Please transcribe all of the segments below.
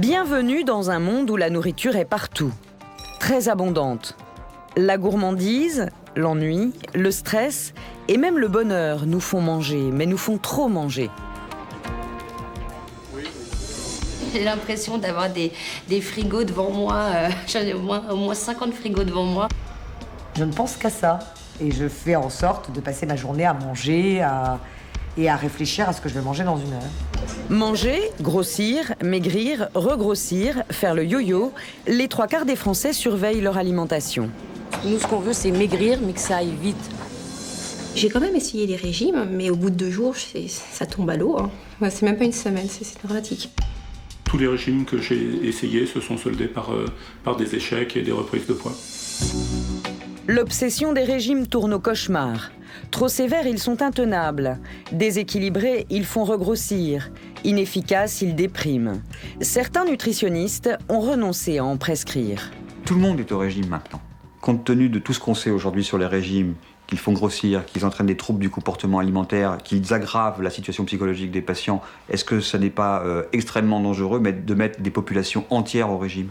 Bienvenue dans un monde où la nourriture est partout, très abondante. La gourmandise, l'ennui, le stress et même le bonheur nous font manger, mais nous font trop manger. J'ai l'impression d'avoir des frigos devant moi, j'en ai au moins 50 frigos devant moi. Je ne pense qu'à ça et je fais en sorte de passer ma journée à manger et à réfléchir à ce que je vais manger dans une heure. Manger, grossir, maigrir, regrossir, faire le yo-yo, les 3/4 des Français surveillent leur alimentation. Nous, ce qu'on veut, c'est maigrir, mais que ça aille vite. J'ai quand même essayé les régimes, mais au bout de 2 jours, ça tombe à l'eau. Hein. C'est même pas une semaine, c'est dramatique. Tous les régimes que j'ai essayés se sont soldés par des échecs et des reprises de poids. L'obsession des régimes tourne au cauchemar. Trop sévères, ils sont intenables. Déséquilibrés, ils font regrossir. Inefficaces, ils dépriment. Certains nutritionnistes ont renoncé à en prescrire. Tout le monde est au régime maintenant. Compte tenu de tout ce qu'on sait aujourd'hui sur les régimes, qu'ils font grossir, qu'ils entraînent des troubles du comportement alimentaire, qu'ils aggravent la situation psychologique des patients, est-ce que ça n'est pas extrêmement dangereux de mettre des populations entières au régime ?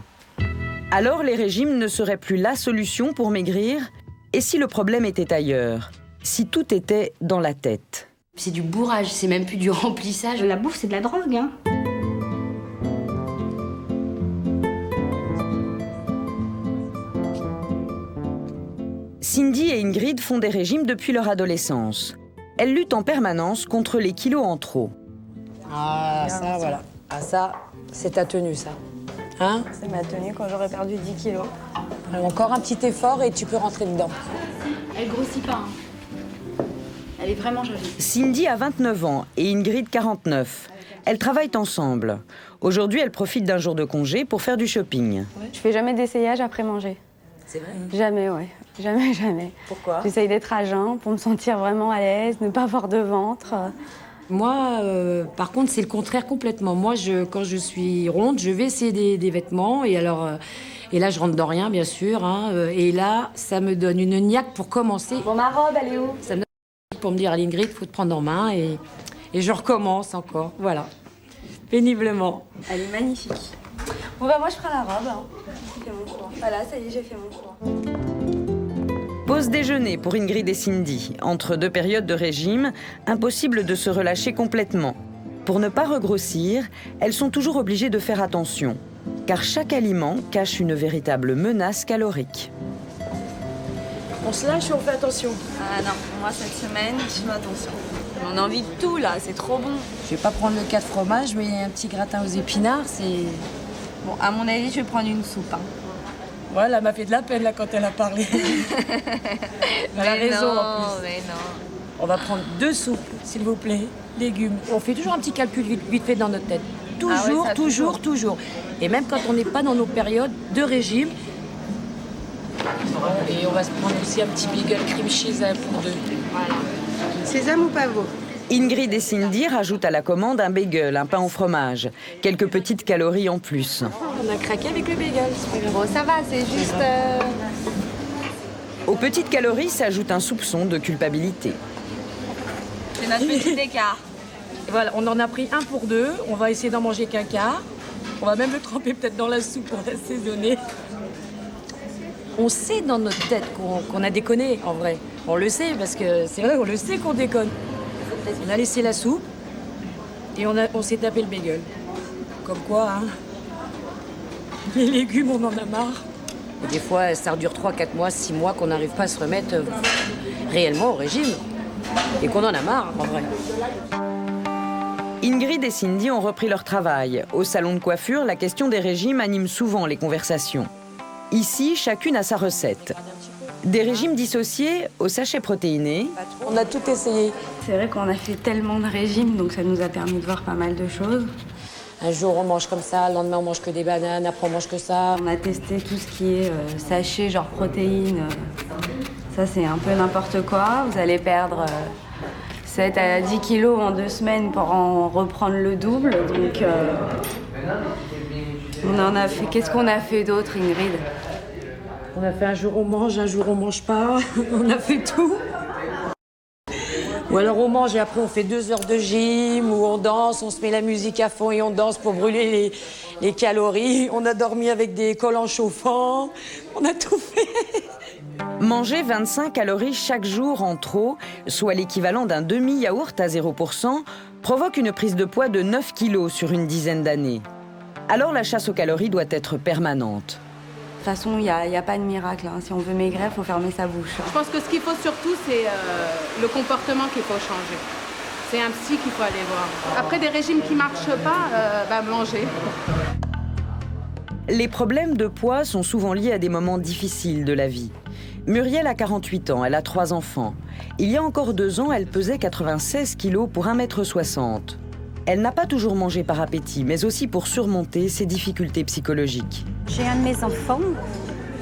Alors les régimes ne seraient plus la solution pour maigrir? Et si le problème était ailleurs? Si tout était dans la tête? C'est du bourrage, c'est même plus du remplissage. La bouffe, c'est de la drogue. Hein. Cindy et Ingrid font des régimes depuis leur adolescence. Elles luttent en permanence contre les kilos en trop. Ah, ça, voilà. Ah, ça, c'est ta tenue, ça. Hein? C'est ma tenue quand j'aurai perdu 10 kilos. Alors, encore un petit effort et tu peux rentrer dedans. Elle grossit pas. Hein. Elle est vraiment jolie. Cindy a 29 ans et Ingrid 49. Elles travaillent ensemble. Aujourd'hui, elles profitent d'un jour de congé pour faire du shopping. Je fais jamais d'essayage après manger. C'est vrai? Jamais, ouais. Jamais, jamais. Pourquoi? J'essaye d'être à jeun pour me sentir vraiment à l'aise, ne pas avoir de ventre. Moi, par contre, c'est le contraire complètement. Moi, quand je suis ronde, je vais essayer des vêtements. Et alors, et là, je rentre dans rien, bien sûr. Hein, et là, ça me donne une niaque pour commencer. Bon, ma robe, elle est où? Ça me donne une niaque pour me dire, allez, Ingrid, il faut te prendre en main. Et je recommence encore. Voilà. Péniblement. Elle est magnifique. Bon, bah, moi, je prends la robe. Hein. J'ai fait mon choix. Voilà, ça y est, j'ai fait mon choix. Pause déjeuner pour Ingrid et Cindy. Entre 2 périodes de régime, impossible de se relâcher complètement. Pour ne pas regrossir, elles sont toujours obligées de faire attention, car chaque aliment cache une véritable menace calorique. On se lâche et on fait attention. Ah non, moi, cette semaine, je fais attention. On a envie de tout, là. C'est trop bon. Je vais pas prendre le 4 fromages, mais un petit gratin aux épinards, c'est... Bon, à mon avis, je vais prendre une soupe. Hein. Voilà, elle m'a fait de la peine là quand elle a parlé. Elle a raison en plus. Mais non. On va prendre 2 soupes, s'il vous plaît, légumes. On fait toujours un petit calcul vite fait dans notre tête. Toujours, ça, toujours. Et même quand on n'est pas dans nos périodes de régime. Et on va se prendre aussi un petit bagel cream cheese pour 2. Voilà. Sésame ou pavot? Ingrid et Cindy rajoutent à la commande un bagel, un pain au fromage. Quelques petites calories en plus. On a craqué avec le bagel, c'est pas grave. Bon, ça va, c'est juste... Aux petites calories s'ajoute un soupçon de culpabilité. C'est notre petit écart. Et voilà, on en a pris un pour 2. On va essayer d'en manger qu'un quart. On va même le tremper peut-être dans la soupe pour l'assaisonner. On sait dans notre tête qu'on a déconné, en vrai. On le sait, parce que c'est vrai, on le sait qu'on déconne. On a laissé la soupe et on s'est tapé le bagel. Comme quoi, hein, les légumes, on en a marre. Et des fois, ça dure 3, 4 mois, 6 mois qu'on n'arrive pas à se remettre réellement au régime. Et qu'on en a marre, en vrai. Ingrid et Cindy ont repris leur travail. Au salon de coiffure, la question des régimes anime souvent les conversations. Ici, chacune a sa recette. Des régimes dissociés au sachet protéiné. On a tout essayé. C'est vrai qu'on a fait tellement de régimes, donc ça nous a permis de voir pas mal de choses. Un jour, on mange comme ça, le lendemain, on mange que des bananes, après, on mange que ça. On a testé tout ce qui est sachet, genre protéines. Ça, c'est un peu n'importe quoi. Vous allez perdre 7 à 10 kilos en 2 semaines pour en reprendre le double. Donc, on en a fait... Qu'est-ce qu'on a fait d'autre, Ingrid? On a fait un jour on mange pas. On a fait tout. Ou alors on mange et après on fait 2 heures de gym, ou on danse, on se met la musique à fond et on danse pour brûler les calories. On a dormi avec des collants chauffants, on a tout fait. Manger 25 calories chaque jour en trop, soit l'équivalent d'un demi-yaourt à 0%, provoque une prise de poids de 9 kilos sur une dizaine d'années. Alors la chasse aux calories doit être permanente. De toute façon, il n'y a pas de miracle. Hein. Si on veut maigrir, il faut fermer sa bouche. Je pense que ce qu'il faut surtout, c'est le comportement qu'il faut changer. C'est un psy qu'il faut aller voir. Après des régimes qui ne marchent pas, manger. Les problèmes de poids sont souvent liés à des moments difficiles de la vie. Muriel a 48 ans, elle a 3 enfants. Il y a encore 2 ans, elle pesait 96 kilos pour 1,60 m. Elle n'a pas toujours mangé par appétit, mais aussi pour surmonter ses difficultés psychologiques. J'ai un de mes enfants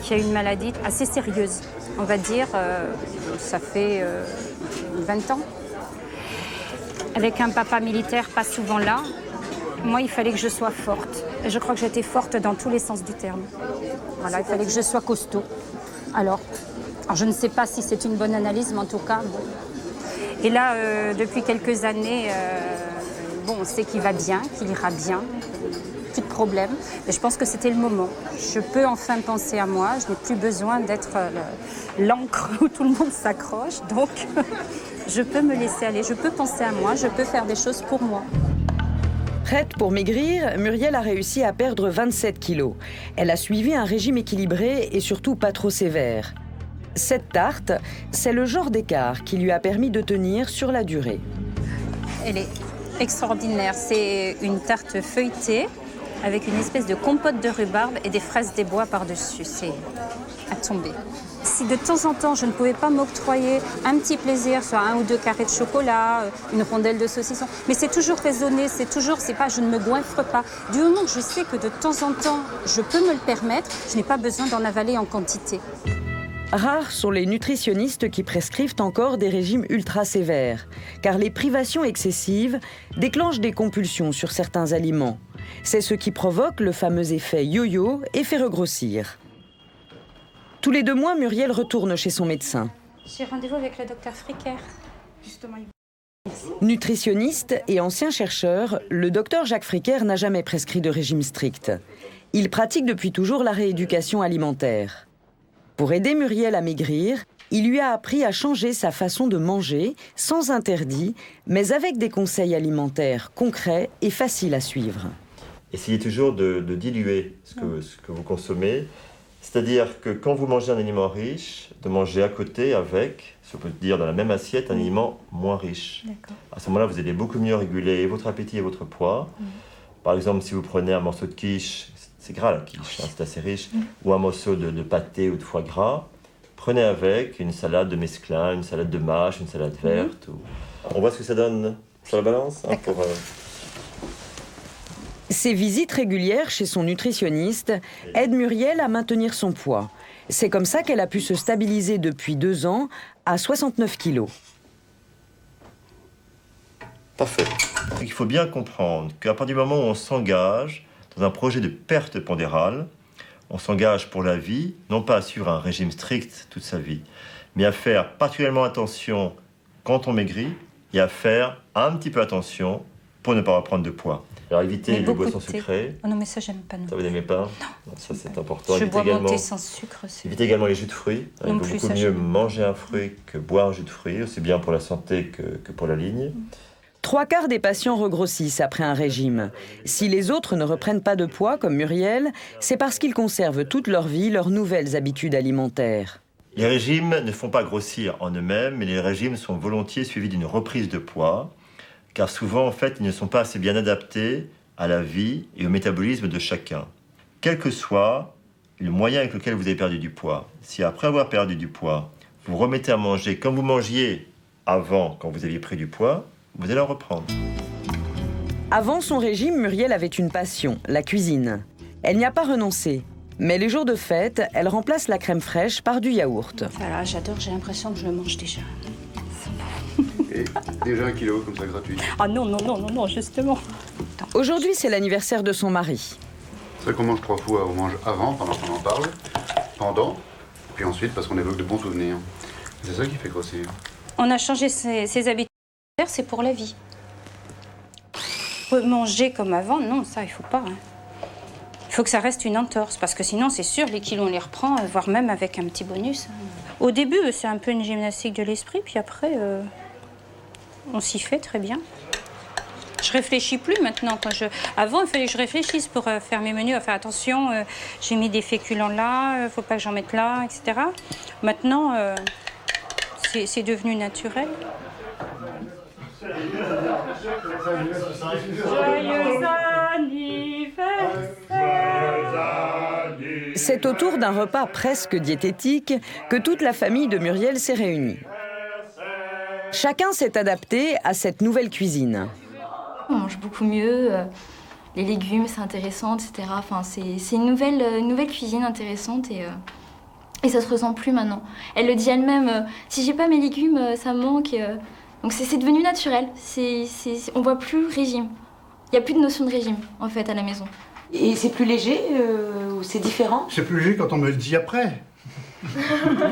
qui a une maladie assez sérieuse. On va dire, ça fait 20 ans. Avec un papa militaire pas souvent là, moi, il fallait que je sois forte. Et je crois que j'étais forte dans tous les sens du terme. Voilà, il fallait que je sois costaud. Alors je ne sais pas si c'est une bonne analyse, mais en tout cas, bon. Et là, depuis quelques années, on sait qu'il va bien, qu'il ira bien. Plus de problème. Et je pense que c'était le moment. Je peux enfin penser à moi. Je n'ai plus besoin d'être l'encre où tout le monde s'accroche. Donc, je peux me laisser aller. Je peux penser à moi. Je peux faire des choses pour moi. Prête pour maigrir, Muriel a réussi à perdre 27 kilos. Elle a suivi un régime équilibré et surtout pas trop sévère. Cette tarte, c'est le genre d'écart qui lui a permis de tenir sur la durée. Elle est extraordinaire. C'est une tarte feuilletée avec une espèce de compote de rhubarbe et des fraises des bois par-dessus. C'est à tomber. Si de temps en temps, je ne pouvais pas m'octroyer un petit plaisir, soit 1 ou 2 carrés de chocolat, une rondelle de saucisson, mais c'est toujours raisonné, c'est pas, je ne me goinfre pas. Du moment que je sais que de temps en temps, je peux me le permettre, je n'ai pas besoin d'en avaler en quantité. Rares sont les nutritionnistes qui prescrivent encore des régimes ultra sévères, car les privations excessives déclenchent des compulsions sur certains aliments. C'est ce qui provoque le fameux effet yo-yo et fait regrossir. Tous les 2 mois, Muriel retourne chez son médecin. J'ai rendez-vous avec le docteur Fricker. Justement. Nutritionniste et ancien chercheur, le docteur Jacques Fricker n'a jamais prescrit de régime strict. Il pratique depuis toujours la rééducation alimentaire. Pour aider Muriel à maigrir, il lui a appris à changer sa façon de manger, sans interdit, mais avec des conseils alimentaires concrets et faciles à suivre. Essayez toujours de diluer ce que vous consommez. C'est-à-dire que quand vous mangez un aliment riche, de manger à côté avec, si on peut dire dans la même assiette, un aliment moins riche. À ce moment-là, vous allez beaucoup mieux réguler votre appétit et votre poids. Par exemple, si vous prenez un morceau de quiche, c'est gras la quiche, hein, c'est assez riche, ou un morceau de pâté ou de foie gras, prenez avec une salade de mesclun, une salade de mâche, une salade verte. On voit ce que ça donne sur la balance hein, pour... Ces visites régulières chez son nutritionniste aident Muriel à maintenir son poids. C'est comme ça qu'elle a pu se stabiliser depuis 2 ans à 69 kilos. Parfait. Il faut bien comprendre qu'à partir du moment où on s'engage dans un projet de perte pondérale, on s'engage pour la vie, non pas à suivre un régime strict toute sa vie, mais à faire particulièrement attention quand on maigrit et à faire un petit peu attention pour ne pas reprendre de poids. Alors évitez les boissons sucrées. Oh non, mais ça, j'aime pas. Non. Ça, vous n'aimez pas? Non. Ça, c'est important. Je bois mon thé sans sucre. Évitez également les jus de fruits. Il vaut beaucoup mieux manger un fruit que boire un jus de fruits, aussi bien pour la santé que pour la ligne. 3/4 des patients regrossissent après un régime. Si les autres ne reprennent pas de poids, comme Muriel, c'est parce qu'ils conservent toute leur vie leurs nouvelles habitudes alimentaires. Les régimes ne font pas grossir en eux-mêmes, mais les régimes sont volontiers suivis d'une reprise de poids, car souvent, en fait, ils ne sont pas assez bien adaptés à la vie et au métabolisme de chacun. Quel que soit le moyen avec lequel vous avez perdu du poids, si après avoir perdu du poids, vous remettez à manger comme vous mangiez avant, quand vous aviez pris du poids, vous allez en reprendre. Avant son régime, Muriel avait une passion, la cuisine. Elle n'y a pas renoncé. Mais les jours de fête, elle remplace la crème fraîche par du yaourt. Voilà, j'adore, j'ai l'impression que je le mange déjà. Et déjà 1 kilo comme ça gratuit. Ah non, justement. Aujourd'hui, c'est l'anniversaire de son mari. C'est vrai qu'on mange 3 fois, on mange avant, pendant qu'on en parle, pendant, puis ensuite parce qu'on évoque de bons souvenirs. C'est ça qui fait grossir. On a changé ses habitudes. C'est pour la vie. Manger comme avant, non, ça, il faut pas. Hein. Il faut que ça reste une entorse, parce que sinon, c'est sûr, les kilos, on les reprend, voire même avec un petit bonus. Au début, c'est un peu une gymnastique de l'esprit, puis après, on s'y fait très bien. Je réfléchis plus maintenant. Avant, il fallait que je réfléchisse pour faire mes menus. Enfin, attention, j'ai mis des féculents là, il faut pas que j'en mette là, etc. Maintenant, c'est devenu naturel. Joyeux C'est autour d'un repas presque diététique que toute la famille de Muriel s'est réunie. Chacun s'est adapté à cette nouvelle cuisine. On mange beaucoup mieux, les légumes c'est intéressant, etc. Enfin, c'est une nouvelle cuisine intéressante et ça se ressent plus maintenant. Elle le dit elle-même, si j'ai pas mes légumes, ça me manque. Donc c'est devenu naturel, on voit plus régime. Il n'y a plus de notion de régime en fait à la maison. Et c'est plus léger ou c'est différent? C'est plus léger quand on me le dit après.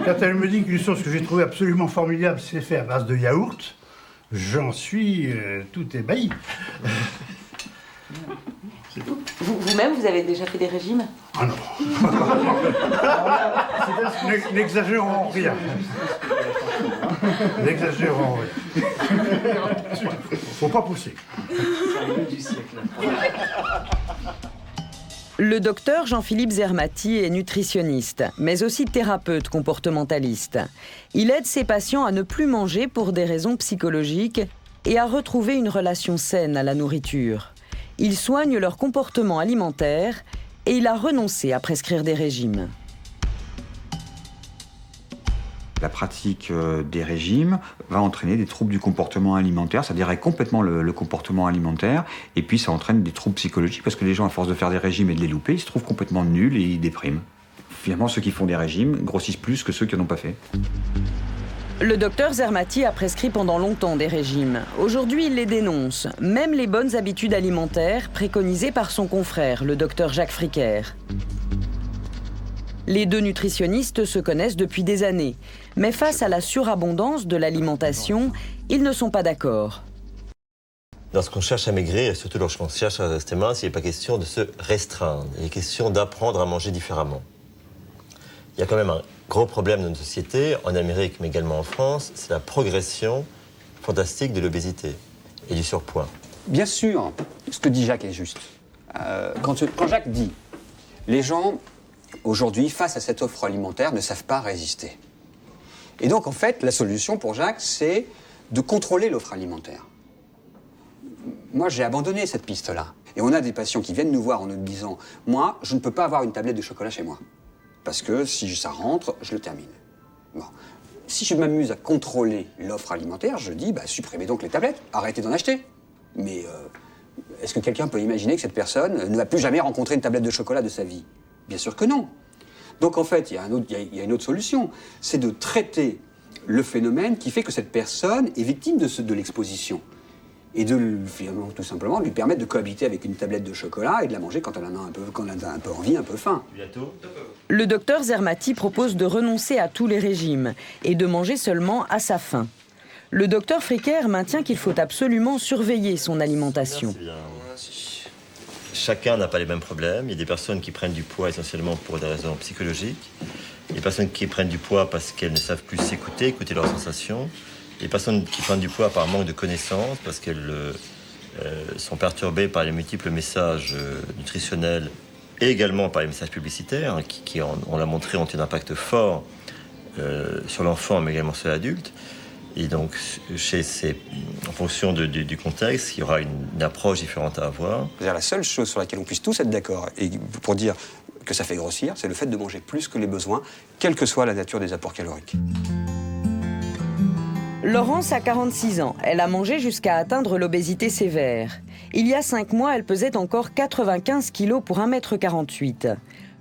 Quand elle me dit qu'une sauce que j'ai trouvée absolument formidable, c'est fait à base de yaourt, j'en suis tout ébahi. Vous-même, vous avez déjà fait des régimes? Ah non. N'exagérons rien. N'exagérons rien. Faut pas pousser. Le docteur Jean-Philippe Zermati est nutritionniste, mais aussi thérapeute comportementaliste. Il aide ses patients à ne plus manger pour des raisons psychologiques et à retrouver une relation saine à la nourriture. Il soigne leur comportement alimentaire et il a renoncé à prescrire des régimes. La pratique des régimes va entraîner des troubles du comportement alimentaire, ça dérègle complètement le comportement alimentaire, et puis ça entraîne des troubles psychologiques, parce que les gens, à force de faire des régimes et de les louper, ils se trouvent complètement nuls et ils dépriment. Finalement, ceux qui font des régimes grossissent plus que ceux qui n'en ont pas fait. Le docteur Zermati a prescrit pendant longtemps des régimes. Aujourd'hui, il les dénonce, même les bonnes habitudes alimentaires préconisées par son confrère, le docteur Jacques Fricker. Les deux nutritionnistes se connaissent depuis des années, mais face à la surabondance de l'alimentation, ils ne sont pas d'accord. Lorsqu'on cherche à maigrir, et surtout lorsqu'on cherche à rester mince, il n'est pas question de se restreindre, il est question d'apprendre à manger différemment. Il y a quand même un gros problème dans notre société, en Amérique mais également en France, c'est la progression fantastique de l'obésité et du surpoids. Bien sûr, ce que dit Jacques est juste. Quand Jacques dit « les gens, aujourd'hui, face à cette offre alimentaire, ne savent pas résister ». Et donc, en fait, la solution pour Jacques, c'est de contrôler l'offre alimentaire. Moi, j'ai abandonné cette piste-là. Et on a des patients qui viennent nous voir en nous disant « moi, je ne peux pas avoir une tablette de chocolat chez moi. Parce que si ça rentre, je le termine. » Bon. Si je m'amuse à contrôler l'offre alimentaire, je dis « supprimez donc les tablettes, arrêtez d'en acheter. » Mais est-ce que quelqu'un peut imaginer que cette personne ne va plus jamais rencontrer une tablette de chocolat de sa vie? Bien sûr que non. Donc en fait, il y a une autre solution, c'est de traiter le phénomène qui fait que cette personne est victime de l'exposition. Et de, finalement, tout simplement, lui permettre de cohabiter avec une tablette de chocolat et de la manger quand elle en a un peu envie, un peu faim. Le docteur Zermati propose de renoncer à tous les régimes et de manger seulement à sa faim. Le docteur Fricker maintient qu'il faut absolument surveiller son alimentation. Chacun n'a pas les mêmes problèmes. Il y a des personnes qui prennent du poids essentiellement pour des raisons psychologiques. Il y a des personnes qui prennent du poids parce qu'elles ne savent plus s'écouter, écouter leurs sensations. Il y a des personnes qui prennent du poids par manque de connaissances, parce qu'elles sont perturbées par les multiples messages nutritionnels et également par les messages publicitaires, qui on l'a montré, ont un impact fort sur l'enfant, mais également sur l'adulte. Et donc, en fonction du contexte, il y aura une approche différente à avoir. La seule chose sur laquelle on puisse tous être d'accord, et pour dire que ça fait grossir, c'est le fait de manger plus que les besoins, quelle que soit la nature des apports caloriques. Laurence a 46 ans. Elle a mangé jusqu'à atteindre l'obésité sévère. Il y a 5 mois, elle pesait encore 95 kilos pour 1,48 m.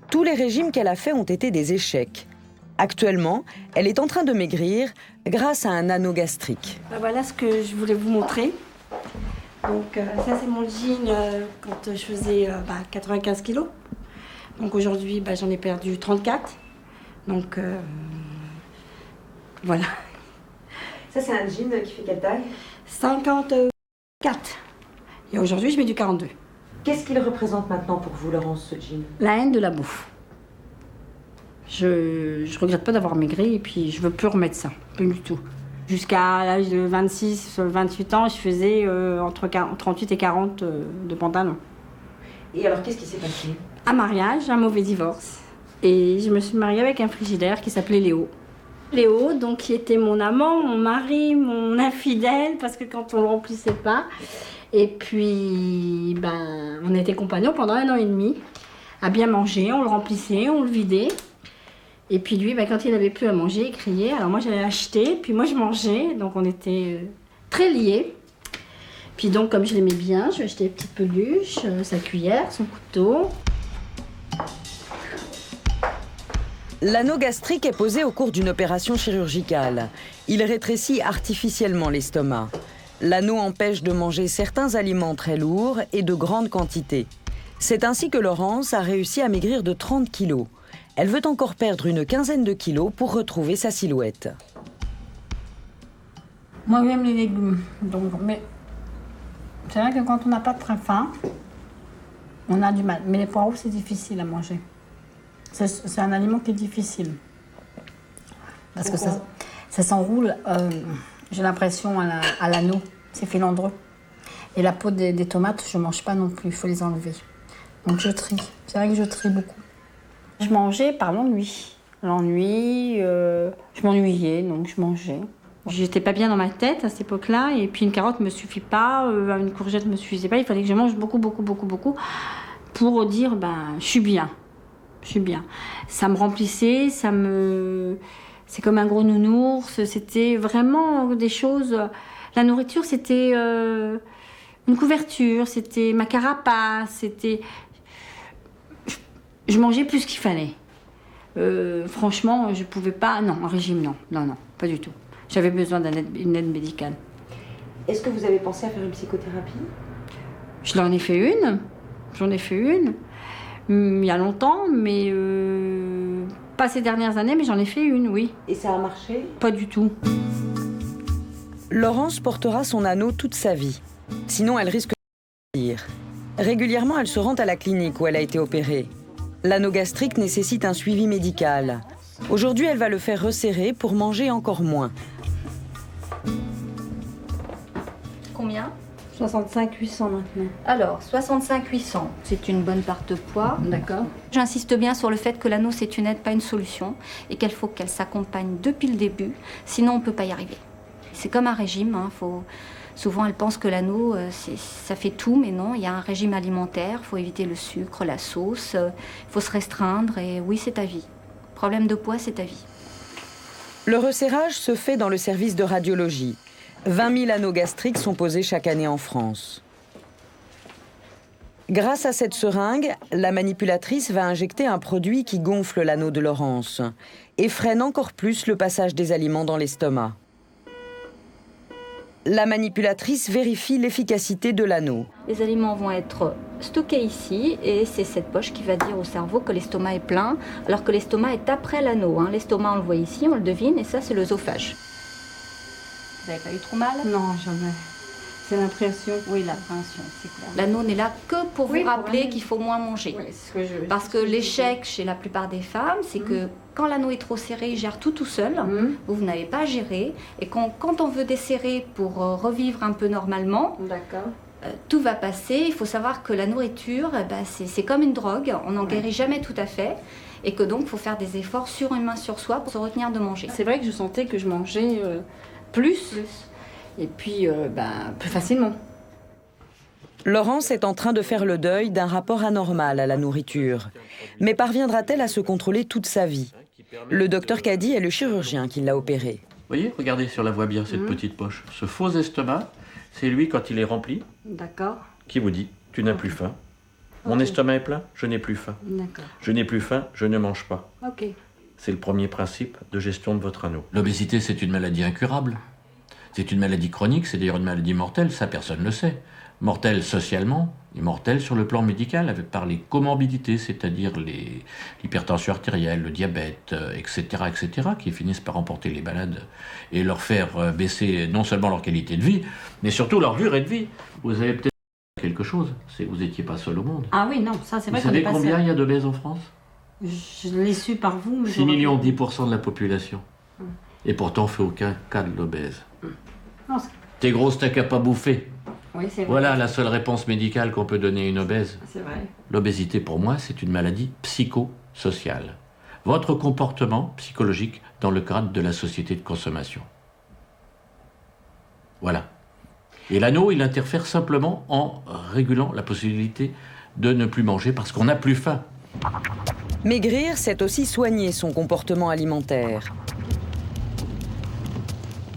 Tous les régimes qu'elle a faits ont été des échecs. Actuellement, elle est en train de maigrir grâce à un anneau gastrique. Voilà ce que je voulais vous montrer. Donc ça c'est mon jean quand je faisais 95 kilos. Donc aujourd'hui j'en ai perdu 34. Donc voilà. Ça c'est un jean qui fait quelle taille? 54. Et aujourd'hui, je mets du 42. Qu'est-ce qu'il représente maintenant pour vous, Laurence, ce jean? La haine de la bouffe. Je regrette pas d'avoir maigri et puis je veux plus remettre ça, plus du tout. Jusqu'à l'âge de 26, 28 ans, je faisais entre 38 et 40 de pantalons. Et alors, qu'est-ce qui s'est passé? Un mariage, un mauvais divorce. Et je me suis mariée avec un frigidaire qui s'appelait Léo. Léo, donc, qui était mon amant, mon mari, mon infidèle, parce que quand on le remplissait pas. Et puis, ben, on était compagnons pendant 1 an et demi, à bien manger, on le remplissait, on le vidait. Et puis lui, ben, quand il n'avait plus à manger, il criait. Alors moi, j'allais acheter, puis moi, je mangeais. Donc on était très liés. Puis donc, comme je l'aimais bien, je lui achetais des petites peluches, sa cuillère, son couteau. L'anneau gastrique est posé au cours d'une opération chirurgicale. Il rétrécit artificiellement l'estomac. L'anneau empêche de manger certains aliments très lourds et de grandes quantités. C'est ainsi que Laurence a réussi à maigrir de 30 kilos. Elle veut encore perdre une quinzaine de kilos pour retrouver sa silhouette. Moi, j'aime les légumes. Donc, mais c'est vrai que quand on n'a pas très faim, on a du mal. Mais les poireaux, c'est difficile à manger. C'est un aliment qui est difficile. Parce que ça s'enroule, j'ai l'impression, à l'anneau. C'est filandreux. Et la peau des tomates, je ne mange pas non plus. Il faut les enlever. Donc je trie. C'est vrai que je trie beaucoup. Je mangeais par l'ennui. L'ennui, je m'ennuyais, donc je mangeais. J'étais pas bien dans ma tête à cette époque-là. Et puis une carotte me suffit pas, une courgette me suffisait pas. Il fallait que je mange beaucoup pour dire, ben, je suis bien. Je suis bien. Ça me remplissait, c'est comme un gros nounours. C'était vraiment des choses... La nourriture, c'était une couverture, c'était ma carapace, c'était... Je mangeais plus qu'il fallait. Franchement, je pouvais pas... Non, un régime, non, pas du tout. J'avais besoin d'une aide médicale. Est-ce que vous avez pensé à faire une psychothérapie? J'en ai fait une. Il y a longtemps, mais pas ces dernières années, mais j'en ai fait une, oui. Et ça a marché? Pas du tout. Laurence portera son anneau toute sa vie. Sinon, elle risque de mourir. Régulièrement, elle se rend à la clinique où elle a été opérée. L'anneau gastrique nécessite un suivi médical. Aujourd'hui, elle va le faire resserrer pour manger encore moins. Combien? 65 800 maintenant. Alors, 65 800, c'est une bonne part de poids. D'accord. J'insiste bien sur le fait que l'anneau, c'est une aide, pas une solution, et qu'il faut qu'elle s'accompagne depuis le début, sinon on ne peut pas y arriver. C'est comme un régime, hein, souvent elles pensent que l'anneau, ça fait tout, mais non, il y a un régime alimentaire, il faut éviter le sucre, la sauce, il faut se restreindre, et oui, c'est à vie. Problème de poids, c'est à vie. Le resserrage se fait dans le service de radiologie. 20 000 anneaux gastriques sont posés chaque année en France. Grâce à cette seringue, la manipulatrice va injecter un produit qui gonfle l'anneau de Laurence et freine encore plus le passage des aliments dans l'estomac. La manipulatrice vérifie l'efficacité de l'anneau. Les aliments vont être stockés ici et c'est cette poche qui va dire au cerveau que l'estomac est plein, alors que l'estomac est après l'anneau. Hein. L'estomac, on le voit ici, on le devine, et ça, c'est l'œsophage. Vous n'avez pas eu trop mal? Non, jamais. C'est l'impression. Oui, l'appréhension, c'est clair. L'anneau n'est là que pour vous rappeler qu'il faut moins manger. Oui, c'est ce que je... Parce que l'échec chez la plupart des femmes, c'est que quand l'anneau est trop serré, il gère tout seul. Vous n'avez pas à gérer. Et quand on veut desserrer pour revivre un peu normalement, tout va passer. Il faut savoir que la nourriture, c'est comme une drogue. On n'en guérit jamais tout à fait. Et que donc, il faut faire des efforts surhumains sur soi pour se retenir de manger. C'est vrai que je sentais que je mangeais plus. Et puis, plus facilement. Laurence est en train de faire le deuil d'un rapport anormal à la nourriture. Mais parviendra-t-elle à se contrôler toute sa vie? Le docteur Caddy est le chirurgien qui l'a opéré. Vous voyez, regardez si on la voit bien, cette petite poche. Ce faux estomac, c'est lui quand il est rempli. D'accord. Qui vous dit, tu n'as plus faim. Mon estomac est plein, je n'ai plus faim. D'accord. Je n'ai plus faim, je ne mange pas. Ok. C'est le premier principe de gestion de votre anneau. L'obésité, c'est une maladie incurable. C'est une maladie chronique, c'est d'ailleurs une maladie mortelle, ça personne ne le sait. Mortelle socialement, mortel sur le plan médical, par les comorbidités, c'est-à-dire l'hypertension artérielle, le diabète, etc., qui finissent par emporter les malades et leur faire baisser non seulement leur qualité de vie, mais surtout leur durée de vie. Vous avez peut-être quelque chose, c'est que vous n'étiez pas seul au monde. Ah oui, non, ça c'est vrai qu'on est pas seul. Vous savez combien il y a d'obèses en France? Je l'ai su par vous. Mais 6 millions, 10% de la population. Et pourtant, on ne fait aucun cas de l'obèse. T'es grosse, t'as qu'à pas bouffer. Oui, c'est vrai. Voilà la seule réponse médicale qu'on peut donner à une obèse. C'est vrai. L'obésité, pour moi, c'est une maladie psychosociale. Votre comportement psychologique dans le cadre de la société de consommation. Voilà. Et l'anneau, il interfère simplement en régulant la possibilité de ne plus manger parce qu'on n'a plus faim. Maigrir, c'est aussi soigner son comportement alimentaire.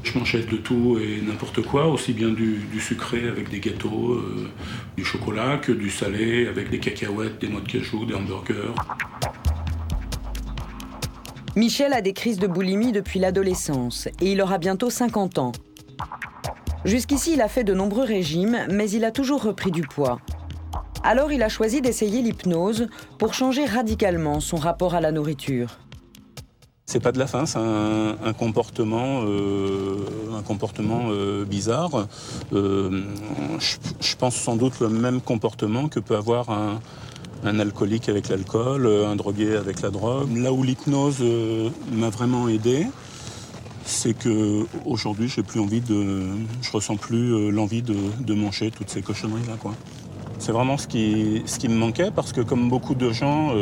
Je mangeais de tout et n'importe quoi, aussi bien du sucré avec des gâteaux, du chocolat, que du salé avec des cacahuètes, des noix de cajou, des hamburgers. Michel a des crises de boulimie depuis l'adolescence et il aura bientôt 50 ans. Jusqu'ici, il a fait de nombreux régimes, mais il a toujours repris du poids. Alors, il a choisi d'essayer l'hypnose pour changer radicalement son rapport à la nourriture. C'est pas de la faim, c'est un comportement bizarre. Je pense sans doute le même comportement que peut avoir un alcoolique avec l'alcool, un drogué avec la drogue. Là où l'hypnose m'a vraiment aidé, c'est que aujourd'hui, je ressens plus l'envie de manger toutes ces cochonneries-là, quoi. C'est vraiment ce qui me manquait parce que comme beaucoup de gens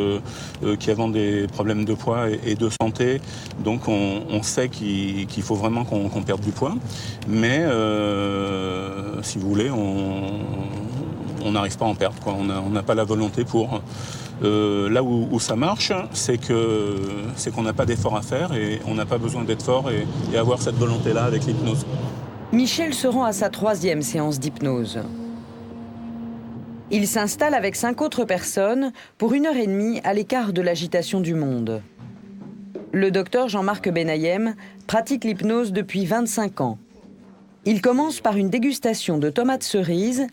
qui ont des problèmes de poids et de santé, donc on sait qu'il faut vraiment qu'on perde du poids. Mais si vous voulez, on n'arrive pas à en perdre, quoi. On n'a pas la volonté pour. Là où ça marche, c'est qu'on n'a pas d'effort à faire et on n'a pas besoin d'être fort et avoir cette volonté-là avec l'hypnose. Michel se rend à sa 3e séance d'hypnose. Il s'installe avec 5 autres personnes pour 1h30 à l'écart de l'agitation du monde. Le docteur Jean-Marc Benayem pratique l'hypnose depuis 25 ans. Il commence par une dégustation de tomates cerises,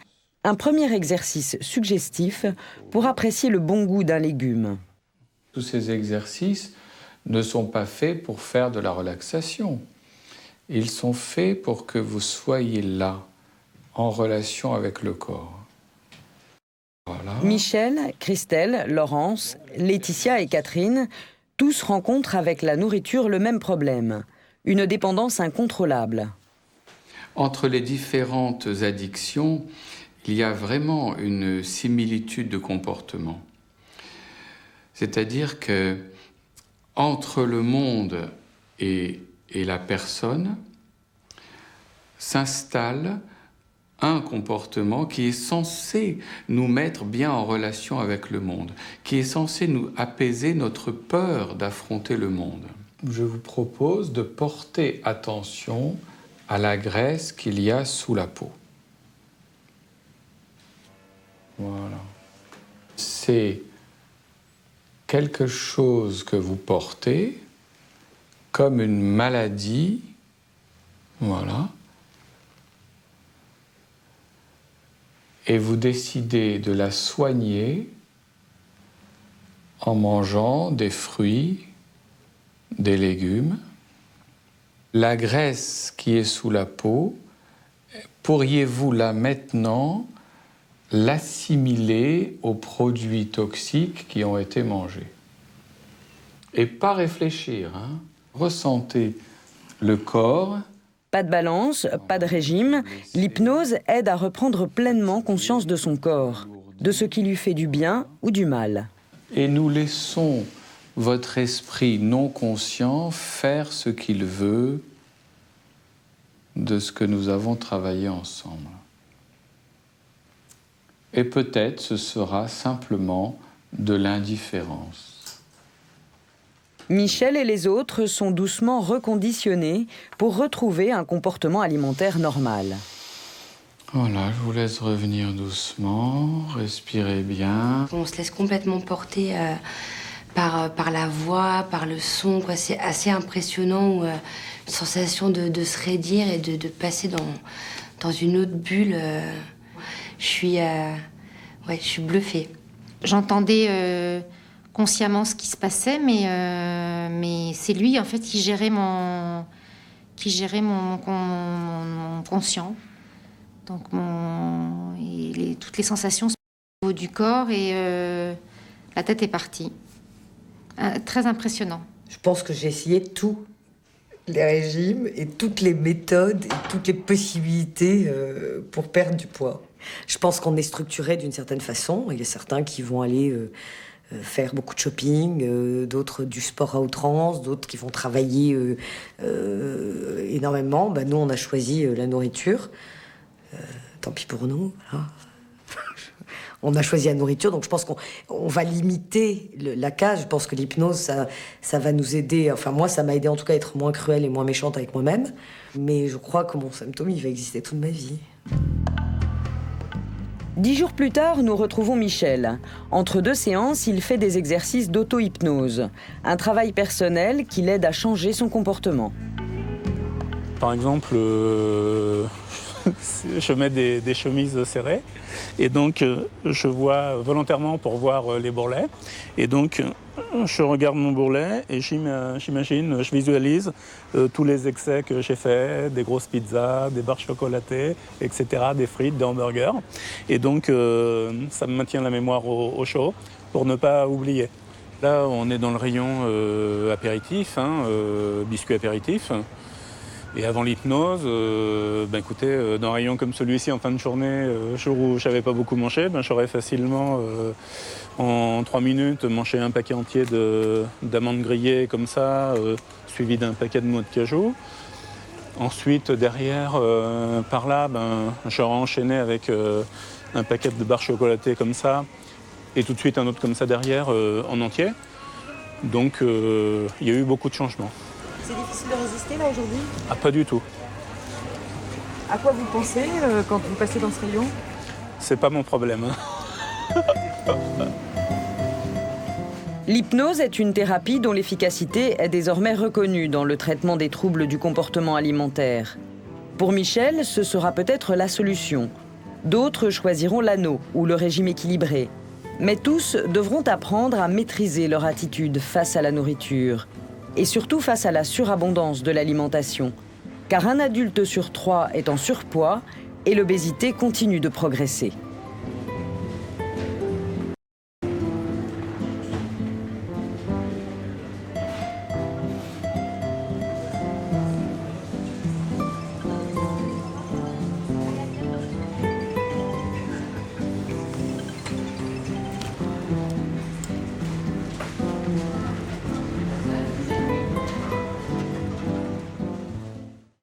un premier exercice suggestif pour apprécier le bon goût d'un légume. Tous ces exercices ne sont pas faits pour faire de la relaxation. Ils sont faits pour que vous soyez là, en relation avec le corps. Voilà. Michel, Christelle, Laurence, Laetitia et Catherine, tous rencontrent avec la nourriture le même problème, une dépendance incontrôlable. Entre les différentes addictions, il y a vraiment une similitude de comportement. C'est-à-dire que entre le monde et la personne s'installe un comportement qui est censé nous mettre bien en relation avec le monde, qui est censé nous apaiser notre peur d'affronter le monde. Je vous propose de porter attention à la graisse qu'il y a sous la peau. Voilà. C'est quelque chose que vous portez comme une maladie, voilà, et vous décidez de la soigner en mangeant des fruits, des légumes. La graisse qui est sous la peau, pourriez-vous là maintenant l'assimiler aux produits toxiques qui ont été mangés? Et pas réfléchir, hein. Ressentez le corps. Pas de balance, pas de régime, l'hypnose aide à reprendre pleinement conscience de son corps, de ce qui lui fait du bien ou du mal. Et nous laissons votre esprit non conscient faire ce qu'il veut de ce que nous avons travaillé ensemble. Et peut-être ce sera simplement de l'indifférence. Michel et les autres sont doucement reconditionnés pour retrouver un comportement alimentaire normal. Voilà, je vous laisse revenir doucement, respirez bien. On se laisse complètement porter par la voix, par le son, quoi. C'est assez impressionnant, une sensation de se raidir et de passer dans une autre bulle. Je suis Ouais, je suis bluffée. J'entendais consciemment ce qui se passait, mais c'est lui, en fait, qui gérait mon conscient. Donc, toutes les sensations au niveau du corps et la tête est partie. Très impressionnant. Je pense que j'ai essayé tous les régimes et toutes les méthodes et toutes les possibilités pour perdre du poids. Je pense qu'on est structuré d'une certaine façon. Il y a certains qui vont aller faire beaucoup de shopping, d'autres du sport à outrance, d'autres qui vont travailler énormément. Ben, nous, on a choisi la nourriture. Tant pis pour nous. Voilà. On a choisi la nourriture, donc je pense qu'on va limiter la case. Je pense que l'hypnose, ça va nous aider. Enfin, moi, ça m'a aidé en tout cas à être moins cruelle et moins méchante avec moi-même. Mais je crois que mon symptôme, il va exister toute ma vie. 10 jours plus tard, nous retrouvons Michel. Entre 2 séances, il fait des exercices d'auto-hypnose. Un travail personnel qui l'aide à changer son comportement. Par exemple, je mets des chemises serrées et donc je vois volontairement pour voir les bourrelets. Et donc je regarde mon bourrelet et j'imagine, je visualise tous les excès que j'ai faits, des grosses pizzas, des barres chocolatées, etc., des frites, des hamburgers. Et donc ça me maintient la mémoire au chaud pour ne pas oublier. Là, on est dans le rayon apéritif, biscuits apéritifs. Et avant l'hypnose, écoutez, dans un rayon comme celui-ci, en fin de journée, jour où je n'avais pas beaucoup mangé, j'aurais facilement, en 3 minutes, mangé un paquet entier d'amandes grillées comme ça, suivi d'un paquet de noix de cajou. Ensuite, derrière, par là, j'aurais enchaîné avec un paquet de barres chocolatées comme ça, et tout de suite un autre comme ça derrière, en entier. Donc, il y a eu beaucoup de changements. C'est difficile de résister là aujourd'hui? Ah, pas du tout. À quoi vous pensez quand vous passez dans ce rayon? C'est pas mon problème. L'hypnose est une thérapie dont l'efficacité est désormais reconnue dans le traitement des troubles du comportement alimentaire. Pour Michel, ce sera peut-être la solution. D'autres choisiront l'anneau ou le régime équilibré. Mais tous devront apprendre à maîtriser leur attitude face à la nourriture. Et surtout face à la surabondance de l'alimentation. Car un adulte sur 3 est en surpoids et l'obésité continue de progresser.